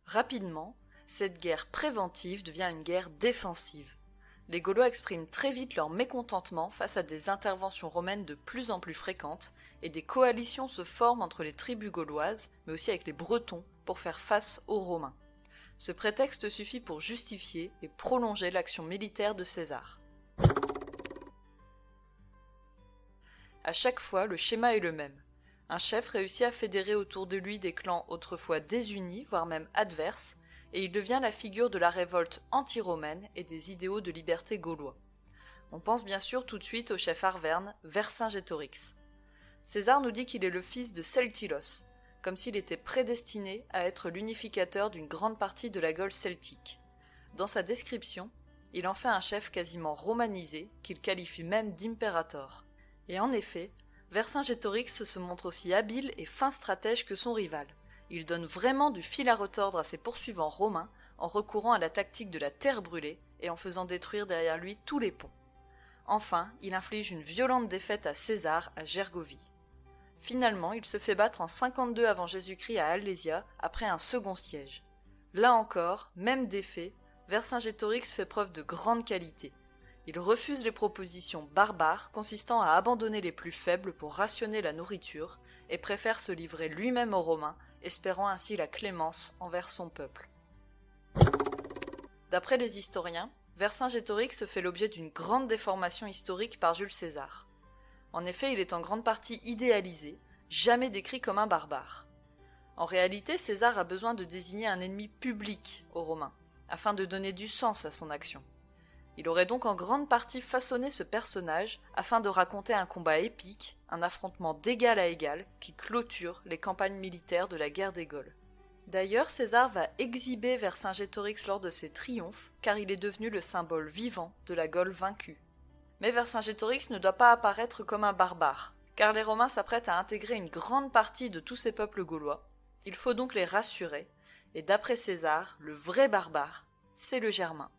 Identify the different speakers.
Speaker 1: Rapidement, cette guerre préventive devient une guerre défensive. Les Gaulois expriment très vite leur mécontentement face à des interventions romaines de plus en plus fréquentes et des coalitions se forment entre les tribus gauloises, mais aussi avec les Bretons, pour faire face aux Romains. Ce prétexte suffit pour justifier et prolonger l'action militaire de César. À chaque fois, le schéma est le même. Un chef réussit à fédérer autour de lui des clans autrefois désunis, voire même adverses, et il devient la figure de la révolte anti-romaine et des idéaux de liberté gaulois. On pense bien sûr tout de suite au chef arverne, Vercingétorix. César nous dit qu'il est le fils de Celtilos, comme s'il était prédestiné à être l'unificateur d'une grande partie de la Gaule celtique. Dans sa description, il en fait un chef quasiment romanisé, qu'il qualifie même d'impérator. Et en effet, Vercingétorix se montre aussi habile et fin stratège que son rival. Il donne vraiment du fil à retordre à ses poursuivants romains en recourant à la tactique de la terre brûlée et en faisant détruire derrière lui tous les ponts. Enfin, il inflige une violente défaite à César à Gergovie. Finalement, il se fait battre en 52 avant Jésus-Christ à Alésia après un second siège. Là encore, même défait, Vercingétorix fait preuve de grande qualité. Il refuse les propositions barbares consistant à abandonner les plus faibles pour rationner la nourriture et préfère se livrer lui-même aux Romains, espérant ainsi la clémence envers son peuple. D'après les historiens, Vercingétorix fait l'objet d'une grande déformation historique par Jules César. En effet, il est en grande partie idéalisé, jamais décrit comme un barbare. En réalité, César a besoin de désigner un ennemi public aux Romains, afin de donner du sens à son action. Il aurait donc en grande partie façonné ce personnage afin de raconter un combat épique, un affrontement d'égal à égal qui clôture les campagnes militaires de la guerre des Gaules. D'ailleurs, César va exhiber Vercingétorix lors de ses triomphes car il est devenu le symbole vivant de la Gaule vaincue. Mais Vercingétorix ne doit pas apparaître comme un barbare, car les Romains s'apprêtent à intégrer une grande partie de tous ces peuples gaulois. Il faut donc les rassurer, et d'après César, le vrai barbare, c'est le Germain.